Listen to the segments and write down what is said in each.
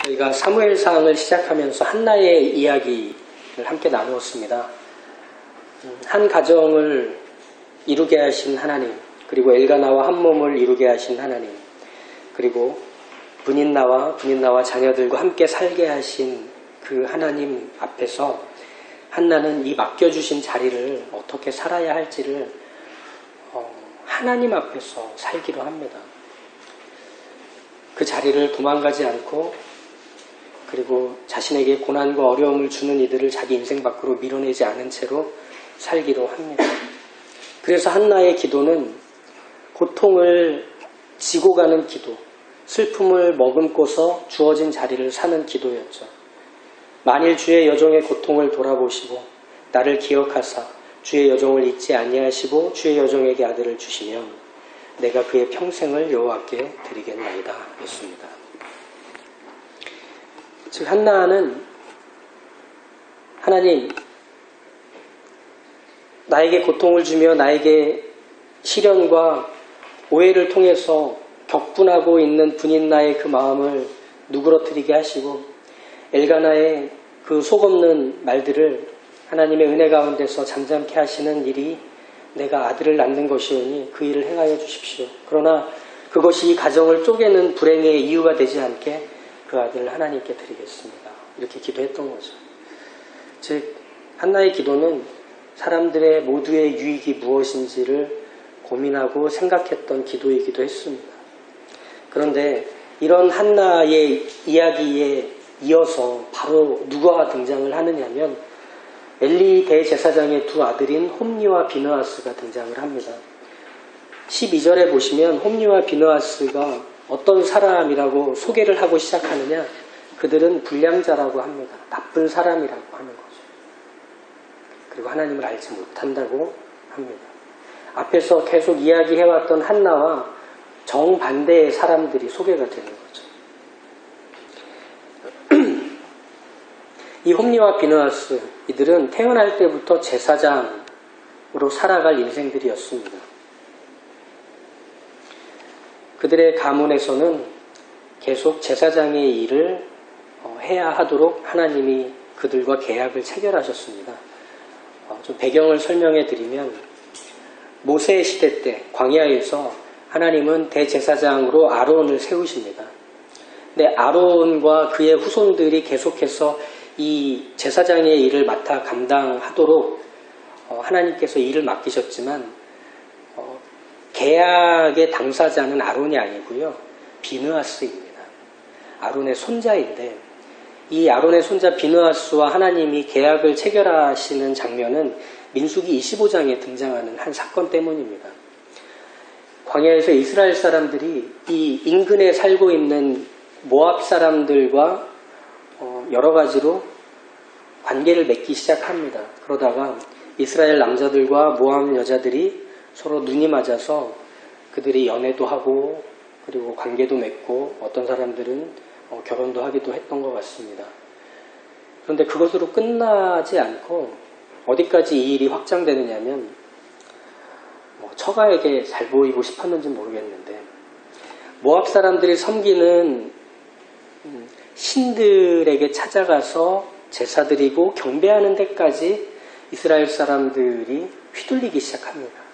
저희가 사무엘상을 시작하면서 한나의 이야기를 함께 나누었습니다. 한 가정을 이루게 하신 하나님, 그리고 엘가나와 한 몸을 이루게 하신 하나님, 그리고 분인나와 자녀들과 함께 살게 하신 그 하나님 앞에서 한나는 이 맡겨주신 자리를 어떻게 살아야 할지를 하나님 앞에서 살기로 합니다. 그 자리를 도망가지 않고, 그리고 자신에게 고난과 어려움을 주는 이들을 자기 인생 밖으로 밀어내지 않은 채로 살기로 합니다. 그래서 한나의 기도는 고통을 지고 가는 기도, 슬픔을 머금고서 주어진 자리를 사는 기도였죠. 만일 주의 여종의 고통을 돌아보시고 나를 기억하사 주의 여종을 잊지 아니하시고 주의 여종에게 아들을 주시면 내가 그의 평생을 여호와께 드리겠나이다 였습니다. 즉 한나는 하나님, 나에게 고통을 주며 나에게 시련과 오해를 통해서 격분하고 있는 분인나의 그 마음을 누그러뜨리게 하시고 엘가나의 그 속없는 말들을 하나님의 은혜 가운데서 잠잠케 하시는 일이 내가 아들을 낳는 것이오니 그 일을 행하여 주십시오. 그러나 그것이 이 가정을 쪼개는 불행의 이유가 되지 않게 그 아들을 하나님께 드리겠습니다. 이렇게 기도했던 거죠. 즉 한나의 기도는 사람들의 모두의 유익이 무엇인지를 고민하고 생각했던 기도이기도 했습니다. 그런데 이런 한나의 이야기에 이어서 바로 누가 등장을 하느냐면 엘리 대제사장의 두 아들인 홈리와 비느하스가 등장을 합니다. 12절에 보시면 홈리와 비느하스가 어떤 사람이라고 소개를 하고 시작하느냐, 그들은 불량자라고 합니다. 나쁜 사람이라고 하는 거죠. 그리고 하나님을 알지 못한다고 합니다. 앞에서 계속 이야기해왔던 한나와 정반대의 사람들이 소개가 되는 거죠. 이 홈리와 비느하스, 이들은 태어날 때부터 제사장으로 살아갈 인생들이었습니다. 그들의 가문에서는 계속 제사장의 일을 해야 하도록 하나님이 그들과 계약을 체결하셨습니다. 좀 배경을 설명해 드리면 모세 시대 때 광야에서 하나님은 대제사장으로 아론을 세우십니다. 근데 아론과 그의 후손들이 계속해서 이 제사장의 일을 맡아 감당하도록 하나님께서 일을 맡기셨지만 계약의 당사자는 아론이 아니고요, 비느하스입니다. 아론의 손자인데 이 아론의 손자 비느하스와 하나님이 계약을 체결하시는 장면은 민수기 25장에 등장하는 한 사건 때문입니다. 광야에서 이스라엘 사람들이 이 인근에 살고 있는 모압 사람들과 여러 가지로 관계를 맺기 시작합니다. 그러다가 이스라엘 남자들과 모압 여자들이 서로 눈이 맞아서 그들이 연애도 하고 그리고 관계도 맺고 어떤 사람들은 결혼도 하기도 했던 것 같습니다. 그런데 그것으로 끝나지 않고 어디까지 이 일이 확장되느냐면 처가에게 잘 보이고 싶었는지 모르겠는데 모압 사람들이 섬기는 신들에게 찾아가서 제사드리고 경배하는 데까지 이스라엘 사람들이 휘둘리기 시작합니다.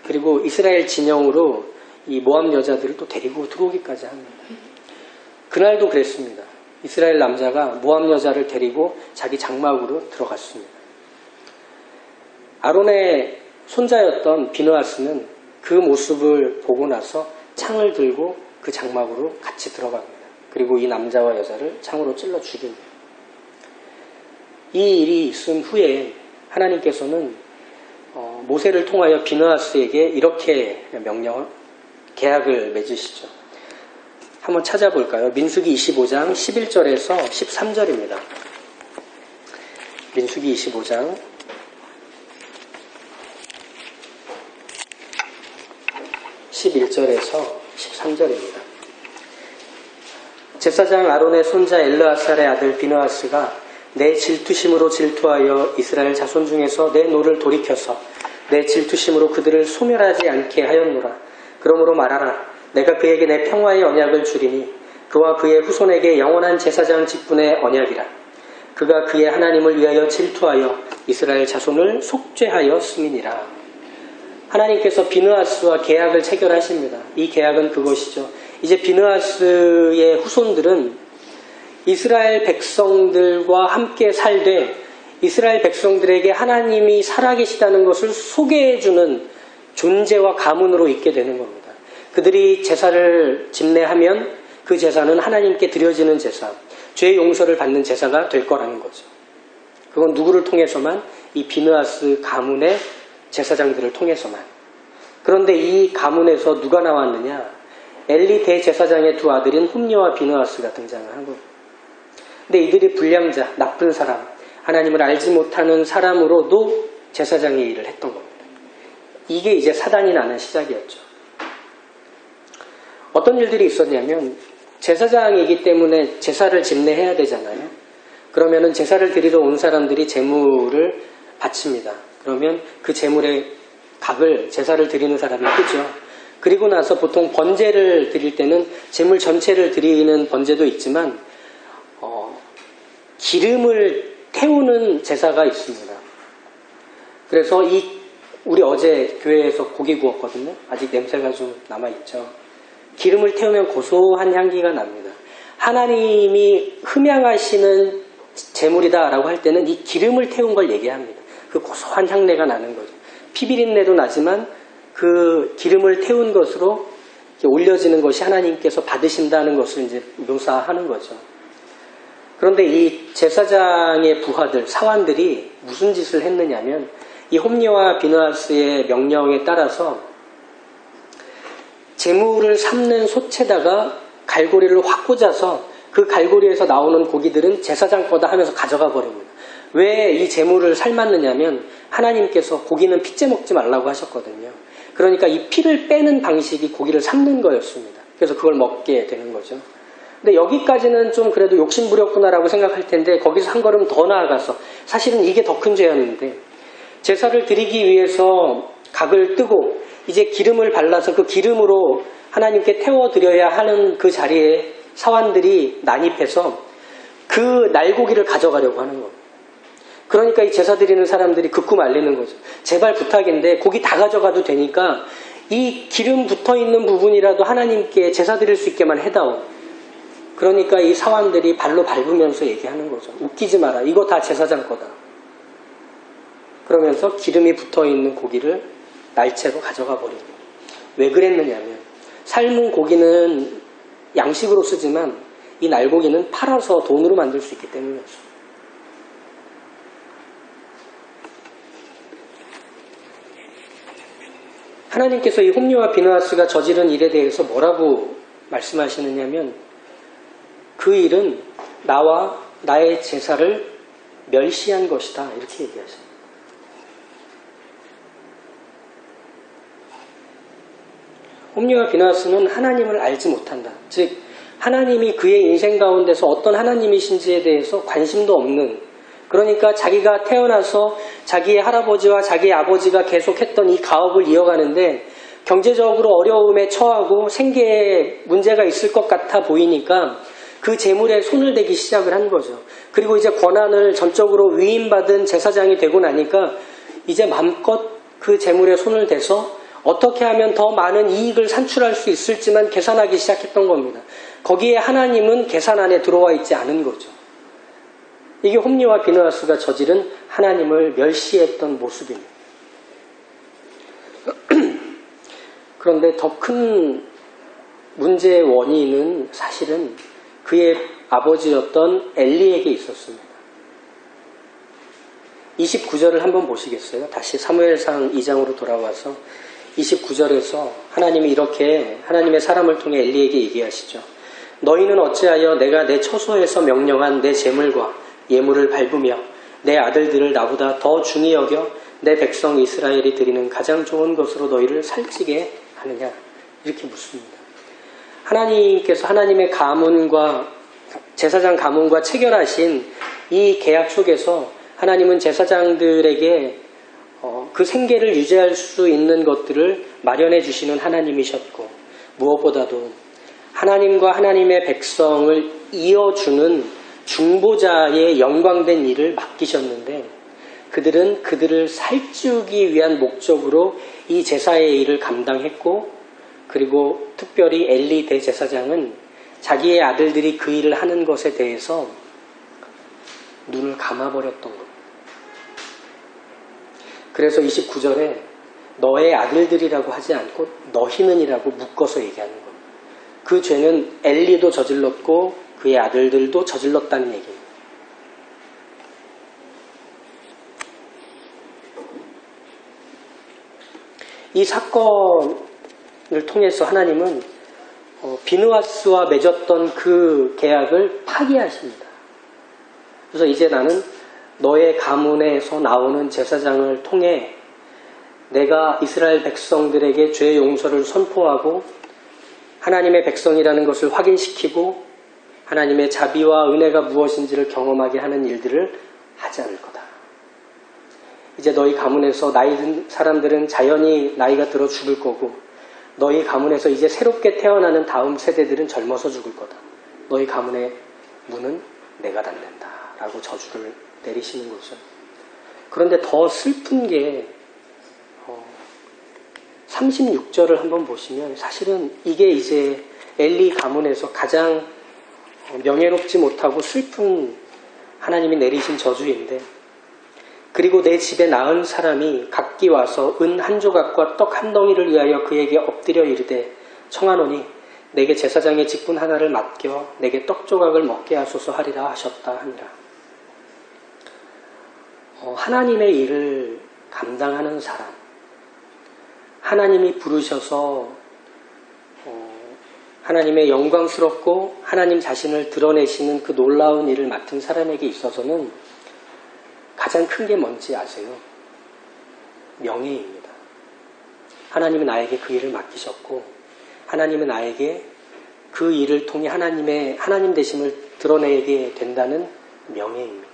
그리고 이스라엘 진영으로 이 모압 여자들을 또 데리고 들어오기까지 합니다. 그날도 그랬습니다. 이스라엘 남자가 모압 여자를 데리고 자기 장막으로 들어갔습니다. 아론의 손자였던 비느하스는 그 모습을 보고 나서 창을 들고 그 장막으로 같이 들어갑니다. 그리고 이 남자와 여자를 창으로 찔러 죽입니다. 이 일이 있은 후에 하나님께서는 모세를 통하여 비느하스에게 이렇게 계약을 맺으시죠. 한번 찾아볼까요? 민수기 25장 11절에서 13절입니다. 민수기 25장 11절에서 13절입니다. 제사장 아론의 손자 엘르아살의 아들 비느하스가 내 질투심으로 질투하여 이스라엘 자손 중에서 내 노를 돌이켜서 내 질투심으로 그들을 소멸하지 않게 하였노라. 그러므로 말하라. 내가 그에게 내 평화의 언약을 주리니 그와 그의 후손에게 영원한 제사장 직분의 언약이라. 그가 그의 하나님을 위하여 질투하여 이스라엘 자손을 속죄하였음이니라. 하나님께서 비느하스와 계약을 체결하십니다. 이 계약은 그것이죠. 이제 비느하스의 후손들은 이스라엘 백성들과 함께 살되 이스라엘 백성들에게 하나님이 살아계시다는 것을 소개해주는 존재와 가문으로 있게 되는 겁니다. 그들이 제사를 집례하면 그 제사는 하나님께 드려지는 제사, 죄의 용서를 받는 제사가 될 거라는 거죠. 그건 누구를 통해서만? 이 비느하스 가문의 제사장들을 통해서만. 그런데 이 가문에서 누가 나왔느냐? 엘리 대제사장의 두 아들인 홈리와 비느하스가 등장을 한 거예요. 근데 이들이 불량자, 나쁜 사람, 하나님을 알지 못하는 사람으로도 제사장의 일을 했던 겁니다. 이게 이제 사단이 나는 시작이었죠. 어떤 일들이 있었냐면 제사장이기 때문에 제사를 집례해야 되잖아요. 그러면은 제사를 드리러 온 사람들이 제물을 바칩니다. 그러면 그 제물의 값을 제사를 드리는 사람이 크죠. 그리고 나서 보통 번제를 드릴 때는 제물 전체를 드리는 번제도 있지만 기름을 태우는 제사가 있습니다. 그래서 우리 어제 교회에서 고기 구웠거든요. 아직 냄새가 좀 남아있죠. 기름을 태우면 고소한 향기가 납니다. 하나님이 흠양하시는 제물이다라고 할 때는 이 기름을 태운 걸 얘기합니다. 그 고소한 향내가 나는 거죠. 피비린내도 나지만 그 기름을 태운 것으로 올려지는 것이 하나님께서 받으신다는 것을 이제 묘사하는 거죠. 그런데 이 제사장의 부하들, 사환들이 무슨 짓을 했느냐면 이 홈리와 비느하스의 명령에 따라서 제물을 삶는 솥에다가 갈고리를 확 꽂아서 그 갈고리에서 나오는 고기들은 제사장 거다 하면서 가져가 버립니다. 왜 이 제물을 삶았느냐면 하나님께서 고기는 피째 먹지 말라고 하셨거든요. 그러니까 이 피를 빼는 방식이 고기를 삶는 거였습니다. 그래서 그걸 먹게 되는 거죠. 근데 여기까지는 좀 그래도 욕심부렸구나라고 생각할 텐데 거기서 한 걸음 더 나아가서 사실은 이게 더 큰 죄였는데 제사를 드리기 위해서 각을 뜨고 이제 기름을 발라서 그 기름으로 하나님께 태워드려야 하는 그 자리에 사환들이 난입해서 그 날고기를 가져가려고 하는 겁니다. 그러니까 이 제사 드리는 사람들이 극구 말리는 거죠. 제발 부탁인데 고기 다 가져가도 되니까 이 기름 붙어있는 부분이라도 하나님께 제사 드릴 수 있게만 해다오. 그러니까 이 사환들이 발로 밟으면서 얘기하는 거죠. 웃기지 마라. 이거 다 제사장 거다. 그러면서 기름이 붙어있는 고기를 날채로 가져가 버리는 거예요. 왜 그랬느냐면 삶은 고기는 양식으로 쓰지만 이 날고기는 팔아서 돈으로 만들 수 있기 때문이었어요. 하나님께서 이 홈리와 비느하스가 저지른 일에 대해서 뭐라고 말씀하시느냐면 그 일은 나와 나의 제사를 멸시한 것이다. 이렇게 얘기하십니다. 홈리와 비느하스는 하나님을 알지 못한다. 즉 하나님이 그의 인생 가운데서 어떤 하나님이신지에 대해서 관심도 없는, 그러니까 자기가 태어나서 자기의 할아버지와 자기의 아버지가 계속했던 이 가업을 이어가는데 경제적으로 어려움에 처하고 생계에 문제가 있을 것 같아 보이니까 그 재물에 손을 대기 시작을 한 거죠. 그리고 이제 권한을 전적으로 위임받은 제사장이 되고 나니까 이제 마음껏 그 재물에 손을 대서 어떻게 하면 더 많은 이익을 산출할 수 있을지만 계산하기 시작했던 겁니다. 거기에 하나님은 계산 안에 들어와 있지 않은 거죠. 이게 홈리와 비느하스가 저지른 하나님을 멸시했던 모습입니다. 그런데 더 큰 문제의 원인은 사실은 그의 아버지였던 엘리에게 있었습니다. 29절을 한번 보시겠어요? 다시 사무엘상 2장으로 돌아와서 29절에서 하나님이 이렇게 하나님의 사람을 통해 엘리에게 얘기하시죠. 너희는 어찌하여 내가 내 처소에서 명령한 내 제물과 예물을 밟으며 내 아들들을 나보다 더 중히 여겨 내 백성 이스라엘이 드리는 가장 좋은 것으로 너희를 살찌게 하느냐, 이렇게 묻습니다. 하나님께서 하나님의 가문과 제사장 가문과 체결하신 이 계약 속에서 하나님은 제사장들에게 그 생계를 유지할 수 있는 것들을 마련해 주시는 하나님이셨고, 무엇보다도 하나님과 하나님의 백성을 이어주는 중보자의 영광된 일을 맡기셨는데 그들은 그들을 살찌우기 위한 목적으로 이 제사의 일을 감당했고 그리고 특별히 엘리 대제사장은 자기의 아들들이 그 일을 하는 것에 대해서 눈을 감아버렸던 겁니다. 그래서 29절에 너의 아들들이라고 하지 않고 너희는이라고 묶어서 얘기하는 겁니다. 그 죄는 엘리도 저질렀고 그의 아들들도 저질렀다는 얘기입니다. 이 사건을 통해서 하나님은 비느하스와 맺었던 그 계약을 파기하십니다. 그래서 이제 나는 너의 가문에서 나오는 제사장을 통해 내가 이스라엘 백성들에게 죄의 용서를 선포하고 하나님의 백성이라는 것을 확인시키고 하나님의 자비와 은혜가 무엇인지를 경험하게 하는 일들을 하지 않을 거다. 이제 너희 가문에서 나이 든 사람들은 자연히 나이가 들어 죽을 거고 너희 가문에서 이제 새롭게 태어나는 다음 세대들은 젊어서 죽을 거다. 너희 가문의 문은 내가 닫는다 라고 저주를 내리시는 거죠. 그런데 더 슬픈 게 36절을 한번 보시면 사실은 이게 이제 엘리 가문에서 가장 명예롭지 못하고 슬픈 하나님이 내리신 저주인데 그리고 내 집에 낳은 사람이 각기 와서 은 한 조각과 떡 한 덩이를 위하여 그에게 엎드려 이르되 청하노니 내게 제사장의 직분 하나를 맡겨 내게 떡 조각을 먹게 하소서 하리라 하셨다 하니라. 하나님의 일을 감당하는 사람, 하나님이 부르셔서 하나님의 영광스럽고 하나님 자신을 드러내시는 그 놀라운 일을 맡은 사람에게 있어서는 가장 큰 게 뭔지 아세요? 명예입니다. 하나님은 나에게 그 일을 맡기셨고 하나님은 나에게 그 일을 통해 하나님 되심을 드러내게 된다는 명예입니다.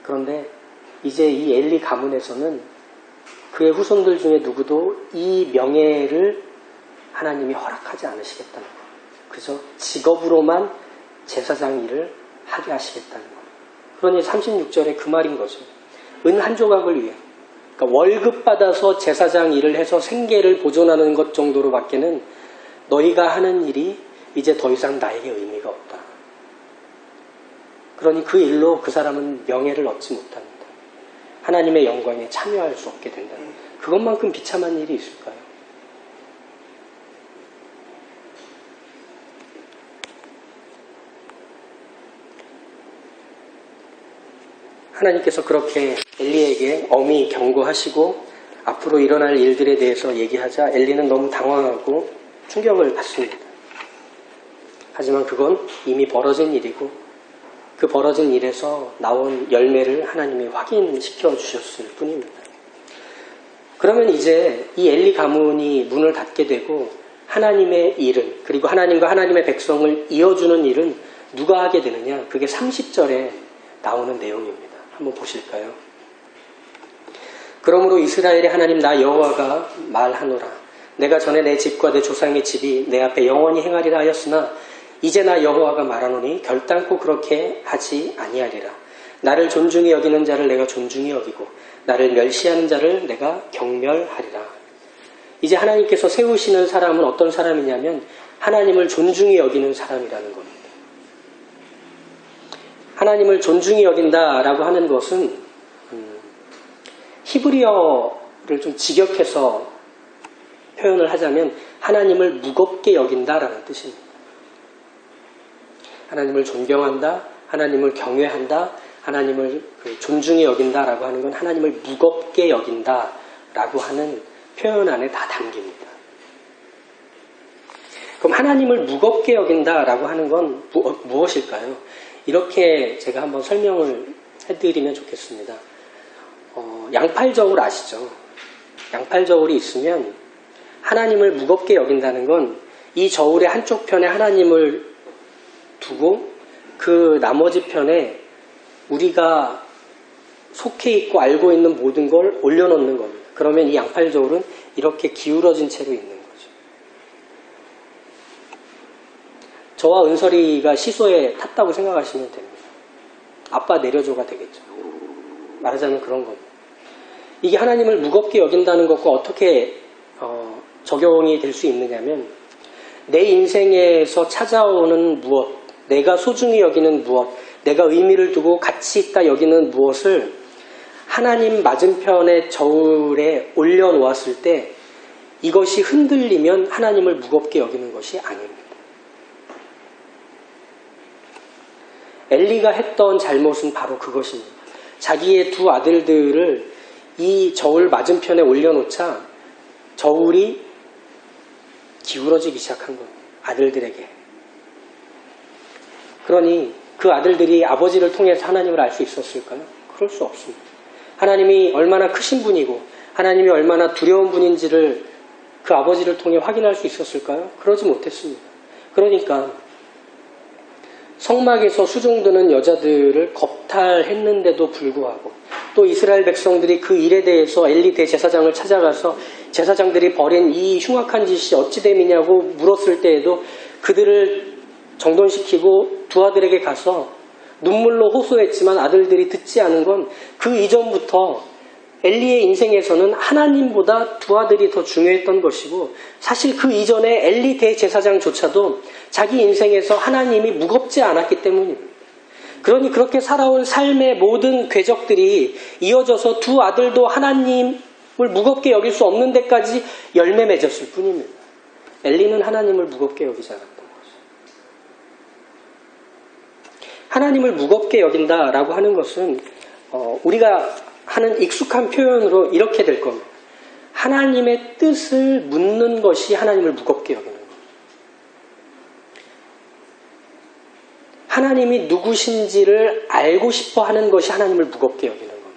그런데 이제 이 엘리 가문에서는 그의 후손들 중에 누구도 이 명예를 하나님이 허락하지 않으시겠다는 거예요. 그저 직업으로만 제사장 일을 하게 하시겠다는 거예요. 그러니 36절에 그 말인 거죠. 은 한 조각을 위해. 그러니까 월급 받아서 제사장 일을 해서 생계를 보존하는 것 정도로밖에는 너희가 하는 일이 이제 더 이상 나에게 의미가 없다. 그러니 그 일로 그 사람은 명예를 얻지 못합니다. 하나님의 영광에 참여할 수 없게 된다. 그것만큼 비참한 일이 있을까요? 하나님께서 그렇게 엘리에게 엄히 경고하시고 앞으로 일어날 일들에 대해서 얘기하자 엘리는 너무 당황하고 충격을 받습니다. 하지만 그건 이미 벌어진 일이고 그 벌어진 일에서 나온 열매를 하나님이 확인시켜 주셨을 뿐입니다. 그러면 이제 이 엘리 가문이 문을 닫게 되고 하나님의 일은 그리고 하나님과 하나님의 백성을 이어주는 일은 누가 하게 되느냐? 그게 30절에 나오는 내용입니다. 한번 보실까요? 그러므로 이스라엘의 하나님 나 여호와가 말하노라. 내가 전에 내 집과 내 조상의 집이 내 앞에 영원히 행하리라 하였으나 이제 나 여호와가 말하노니 결단코 그렇게 하지 아니하리라. 나를 존중히 여기는 자를 내가 존중히 여기고 나를 멸시하는 자를 내가 경멸하리라. 이제 하나님께서 세우시는 사람은 어떤 사람이냐면 하나님을 존중히 여기는 사람이라는 겁니다. 하나님을 존중히 여긴다라고 하는 것은 히브리어를 좀 직역해서 표현을 하자면 하나님을 무겁게 여긴다라는 뜻입니다. 하나님을 존경한다, 하나님을 경외한다, 하나님을 존중히 여긴다라고 하는 건 하나님을 무겁게 여긴다라고 하는 표현 안에 다 담깁니다. 그럼 하나님을 무겁게 여긴다라고 하는 건 무엇일까요? 이렇게 제가 한번 설명을 해드리면 좋겠습니다. 양팔저울 아시죠? 양팔저울이 있으면 하나님을 무겁게 여긴다는 건 이 저울의 한쪽 편에 하나님을 두고 그 나머지 편에 우리가 속해 있고 알고 있는 모든 걸 올려놓는 겁니다. 그러면 이 양팔저울은 이렇게 기울어진 채로 있는 거죠. 저와 은설이가 시소에 탔다고 생각하시면 됩니다. 아빠 내려줘가 되겠죠. 말하자면 그런 겁니다. 이게 하나님을 무겁게 여긴다는 것과 어떻게 적용이 될 수 있느냐면 내 인생에서 찾아오는 무엇, 내가 소중히 여기는 무엇, 내가 의미를 두고 가치 있다 여기는 무엇을 하나님 맞은편의 저울에 올려놓았을 때 이것이 흔들리면 하나님을 무겁게 여기는 것이 아닙니다. 엘리가 했던 잘못은 바로 그것입니다. 자기의 두 아들들을 이 저울 맞은편에 올려놓자 저울이 기울어지기 시작한 거예요. 아들들에게. 그러니 그 아들들이 아버지를 통해서 하나님을 알 수 있었을까요? 그럴 수 없습니다. 하나님이 얼마나 크신 분이고 하나님이 얼마나 두려운 분인지를 그 아버지를 통해 확인할 수 있었을까요? 그러지 못했습니다. 그러니까 성막에서 수종드는 여자들을 겁탈했는데도 불구하고 또 이스라엘 백성들이 그 일에 대해서 엘리 대제사장을 찾아가서 제사장들이 벌인 이 흉악한 짓이 어찌 됨이냐고 물었을 때에도 그들을 정돈시키고 두 아들에게 가서 눈물로 호소했지만 아들들이 듣지 않은 건 그 이전부터 엘리의 인생에서는 하나님보다 두 아들이 더 중요했던 것이고 사실 그 이전에 엘리 대제사장조차도 자기 인생에서 하나님이 무겁지 않았기 때문입니다. 그러니 그렇게 살아온 삶의 모든 궤적들이 이어져서 두 아들도 하나님을 무겁게 여길 수 없는 데까지 열매 맺었을 뿐입니다. 엘리는 하나님을 무겁게 여기지 않았던 거죠. 하나님을 무겁게 여긴다라고 하는 것은 우리가 하는 익숙한 표현으로 이렇게 될 겁니다. 하나님의 뜻을 묻는 것이 하나님을 무겁게 여기는 겁니다. 하나님이 누구신지를 알고 싶어 하는 것이 하나님을 무겁게 여기는 겁니다.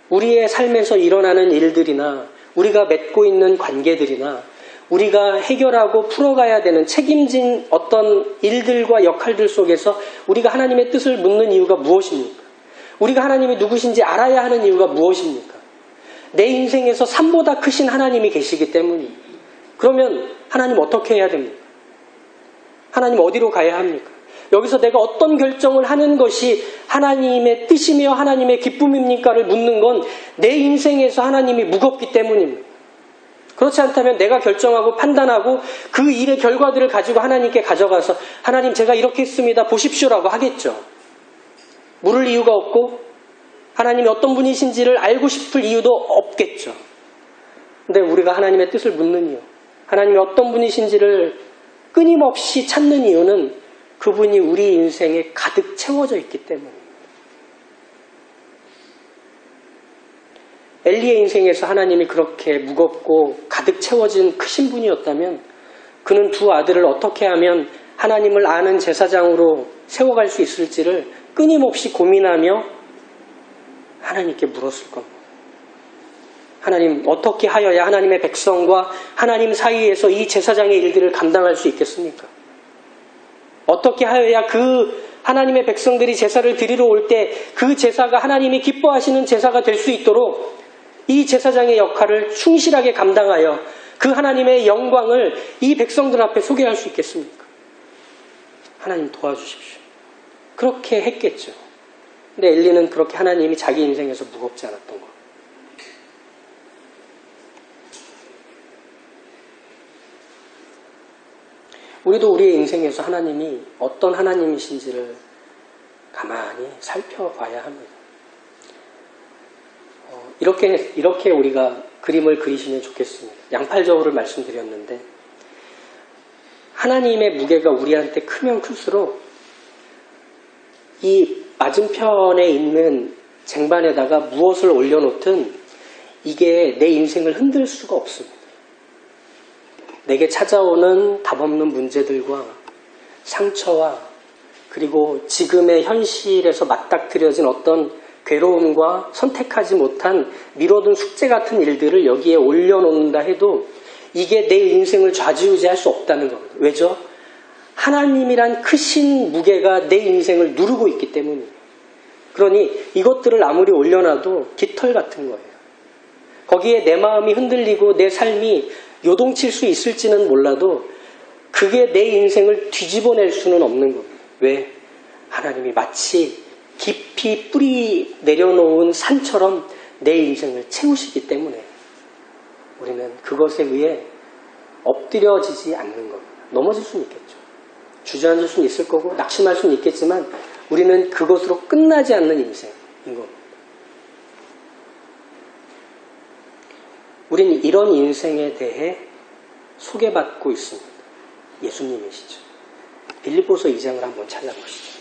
우리의 삶에서 일어나는 일들이나 우리가 맺고 있는 관계들이나 우리가 해결하고 풀어가야 되는 책임진 어떤 일들과 역할들 속에서 우리가 하나님의 뜻을 묻는 이유가 무엇입니까? 우리가 하나님이 누구신지 알아야 하는 이유가 무엇입니까? 내 인생에서 산보다 크신 하나님이 계시기 때문입니다. 그러면 하나님 어떻게 해야 됩니까? 하나님 어디로 가야 합니까? 여기서 내가 어떤 결정을 하는 것이 하나님의 뜻이며 하나님의 기쁨입니까를 묻는 건 내 인생에서 하나님이 무겁기 때문입니다. 그렇지 않다면 내가 결정하고 판단하고 그 일의 결과들을 가지고 하나님께 가져가서 하나님 제가 이렇게 했습니다. 보십시오라고 하겠죠. 물을 이유가 없고 하나님이 어떤 분이신지를 알고 싶을 이유도 없겠죠. 근데 우리가 하나님의 뜻을 묻는 이유, 하나님이 어떤 분이신지를 끊임없이 찾는 이유는 그분이 우리 인생에 가득 채워져 있기 때문입니다. 엘리의 인생에서 하나님이 그렇게 무겁고 가득 채워진 크신 분이었다면 그는 두 아들을 어떻게 하면 하나님을 아는 제사장으로 세워갈 수 있을지를 끊임없이 고민하며 하나님께 물었을 겁니다. 하나님 어떻게 하여야 하나님의 백성과 하나님 사이에서 이 제사장의 일들을 감당할 수 있겠습니까? 어떻게 하여야 그 하나님의 백성들이 제사를 드리러 올 때 그 제사가 하나님이 기뻐하시는 제사가 될 수 있도록 이 제사장의 역할을 충실하게 감당하여 그 하나님의 영광을 이 백성들 앞에 소개할 수 있겠습니까? 하나님 도와주십시오. 그렇게 했겠죠. 근데 엘리는 그렇게 하나님이 자기 인생에서 무겁지 않았던 거예요. 우리도 우리의 인생에서 하나님이 어떤 하나님이신지를 가만히 살펴봐야 합니다. 이렇게 우리가 그림을 그리시면 좋겠습니다. 양팔저울을 말씀드렸는데 하나님의 무게가 우리한테 크면 클수록 이 맞은편에 있는 쟁반에다가 무엇을 올려놓든 이게 내 인생을 흔들 수가 없습니다. 내게 찾아오는 답없는 문제들과 상처와 그리고 지금의 현실에서 맞닥뜨려진 어떤 괴로움과 선택하지 못한 미뤄둔 숙제 같은 일들을 여기에 올려놓는다 해도 이게 내 인생을 좌지우지할 수 없다는 겁니다. 왜죠? 하나님이란 크신 무게가 내 인생을 누르고 있기 때문입니다. 그러니 이것들을 아무리 올려놔도 깃털 같은 거예요. 거기에 내 마음이 흔들리고 내 삶이 요동칠 수 있을지는 몰라도 그게 내 인생을 뒤집어낼 수는 없는 겁니다. 왜? 하나님이 마치 깊이 뿌리 내려놓은 산처럼 내 인생을 채우시기 때문에 우리는 그것에 의해 엎드려지지 않는 겁니다. 넘어질 수는 있겠죠. 주저앉을 수는 있을 거고 낙심할 수는 있겠지만 우리는 그것으로 끝나지 않는 인생인 겁니다. 우리는 이런 인생에 대해 소개받고 있습니다. 예수님이시죠. 빌립보서 2장을 한번 찾아보시죠.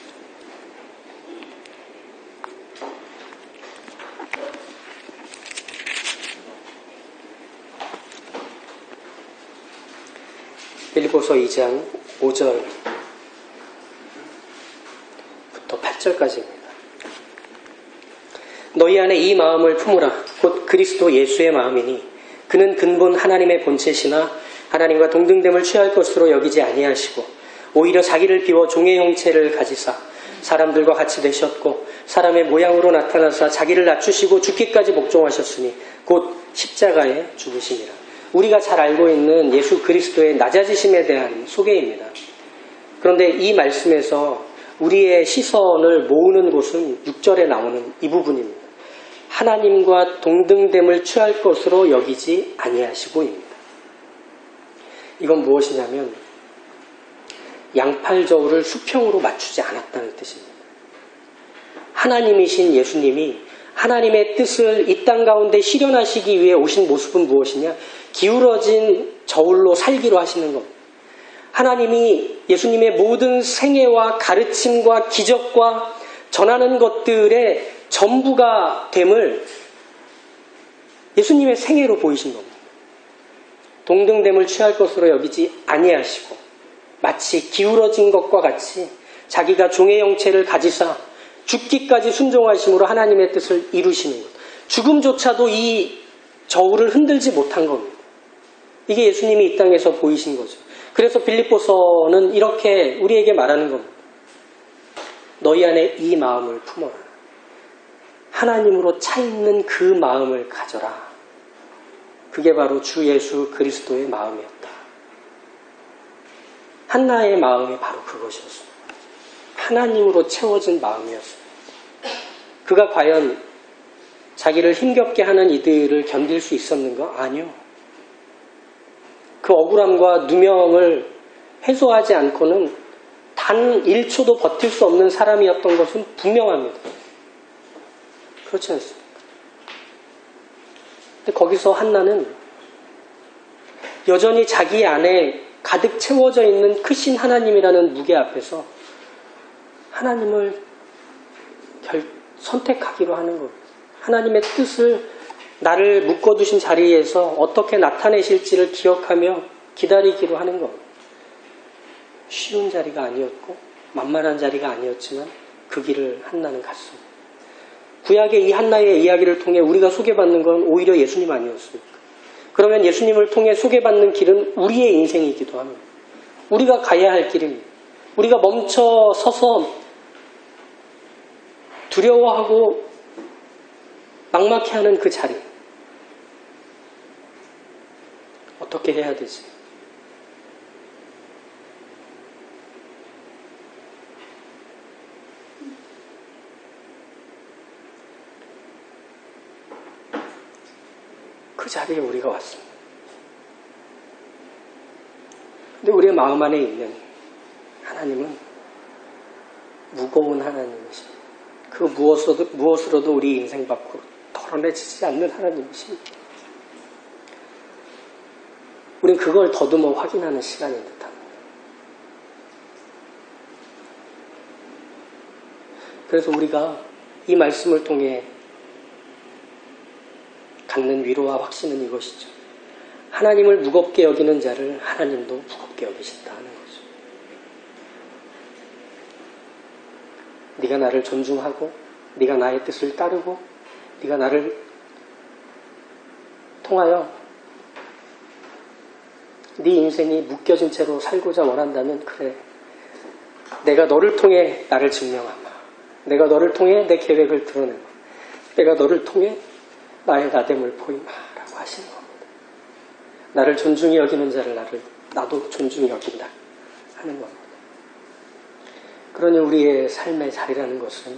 빌립보서 2장 5절부터 8절까지입니다. 너희 안에 이 마음을 품으라. 곧 그리스도 예수의 마음이니 그는 근본 하나님의 본체시나 하나님과 동등됨을 취할 것으로 여기지 아니하시고 오히려 자기를 비워 종의 형체를 가지사 사람들과 같이 되셨고 사람의 모양으로 나타나사 자기를 낮추시고 죽기까지 복종하셨으니 곧 십자가에 죽으심이라. 우리가 잘 알고 있는 예수 그리스도의 낮아지심에 대한 소개입니다. 그런데 이 말씀에서 우리의 시선을 모으는 곳은 6절에 나오는 이 부분입니다. 하나님과 동등됨을 취할 것으로 여기지 아니하시고입니다. 이건 무엇이냐면 양팔저울을 수평으로 맞추지 않았다는 뜻입니다. 하나님이신 예수님이 하나님의 뜻을 이 땅 가운데 실현하시기 위해 오신 모습은 무엇이냐? 기울어진 저울로 살기로 하시는 겁니다. 하나님이 예수님의 모든 생애와 가르침과 기적과 전하는 것들의 전부가 됨을 예수님의 생애로 보이신 겁니다. 동등됨을 취할 것으로 여기지 아니하시고 마치 기울어진 것과 같이 자기가 종의 형체를 가지사 죽기까지 순종하심으로 하나님의 뜻을 이루시는 것. 죽음조차도 이 저울을 흔들지 못한 겁니다. 이게 예수님이 이 땅에서 보이신 거죠. 그래서 빌립보서는 이렇게 우리에게 말하는 겁니다. 너희 안에 이 마음을 품어라. 하나님으로 차있는 그 마음을 가져라. 그게 바로 주 예수 그리스도의 마음이었다. 한나의 마음이 바로 그것이었습니다. 하나님으로 채워진 마음이었습니다. 그가 과연 자기를 힘겹게 하는 이들을 견딜 수 있었는가? 아니요. 그 억울함과 누명을 해소하지 않고는 단 1초도 버틸 수 없는 사람이었던 것은 분명합니다. 그렇지 않습니까? 근데 거기서 한나는 여전히 자기 안에 가득 채워져 있는 크신 하나님이라는 무게 앞에서 하나님을 선택하기로 하는 겁니다. 하나님의 뜻을 나를 묶어두신 자리에서 어떻게 나타내실지를 기억하며 기다리기로 하는 겁니다. 쉬운 자리가 아니었고 만만한 자리가 아니었지만 그 길을 한나는 갔습니다. 구약의 이 한나의 이야기를 통해 우리가 소개받는 건 오히려 예수님 아니었습니까? 그러면 예수님을 통해 소개받는 길은 우리의 인생이기도 합니다. 우리가 가야 할 길입니다. 우리가 멈춰 서서 두려워하고 막막해하는 그 자리. 어떻게 해야 되지? 그 자리에 우리가 왔습니다. 근데 우리의 마음 안에 있는 하나님은 무거운 하나님이십니다. 그 무엇으로도 우리 인생 밖으로 털어내지지 않는 하나님이십니다. 우리는 그걸 더듬어 확인하는 시간인 듯합니다. 그래서 우리가 이 말씀을 통해 갖는 위로와 확신은 이것이죠. 하나님을 무겁게 여기는 자를 하나님도 무겁게 여기신다 하는 거죠. 네가 나를 존중하고 네가 나의 뜻을 따르고 네가 나를 통하여 네 인생이 묶여진 채로 살고자 원한다면 그래. 내가 너를 통해 나를 증명하마. 내가 너를 통해 내 계획을 드러내마. 내가 너를 통해 나의 나됨을 보이마라고 하시는 겁니다. 나를 존중히 여기는 자를 나도 존중히 여긴다. 하는 겁니다. 그러니 우리의 삶의 자리라는 것은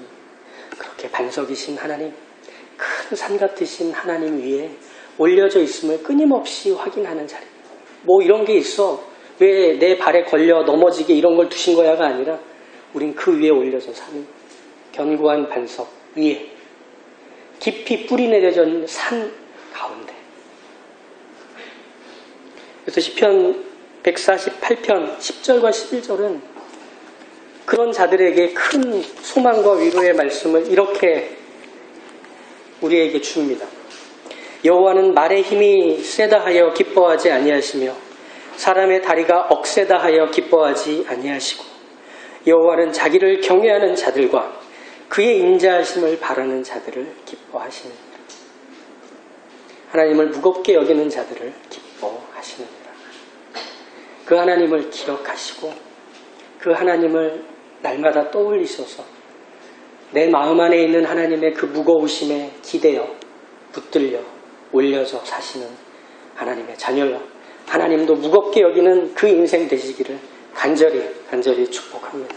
그렇게 반석이신 하나님, 큰 산 같으신 하나님 위에 올려져 있음을 끊임없이 확인하는 자리입니다. 뭐 이런 게 있어, 왜 내 발에 걸려 넘어지게 이런 걸 두신 거야가 아니라 우린 그 위에 올려서 사는 견고한 반석 위에 깊이 뿌리 내려진 산 가운데. 그래서 시편 148편 10절과 11절은 그런 자들에게 큰 소망과 위로의 말씀을 이렇게 우리에게 줍니다. 여호와는 말의 힘이 세다 하여 기뻐하지 아니하시며 사람의 다리가 억세다 하여 기뻐하지 아니하시고 여호와는 자기를 경외하는 자들과 그의 인자하심을 바라는 자들을 기뻐하시느니라. 하나님을 무겁게 여기는 자들을 기뻐하시느니라. 그 하나님을 기억하시고 그 하나님을 날마다 떠올리셔서 내 마음 안에 있는 하나님의 그 무거우심에 기대어 붙들려 올려서 사시는 하나님의 자녀여, 하나님도 무겁게 여기는 그 인생 되시기를 간절히 축복합니다.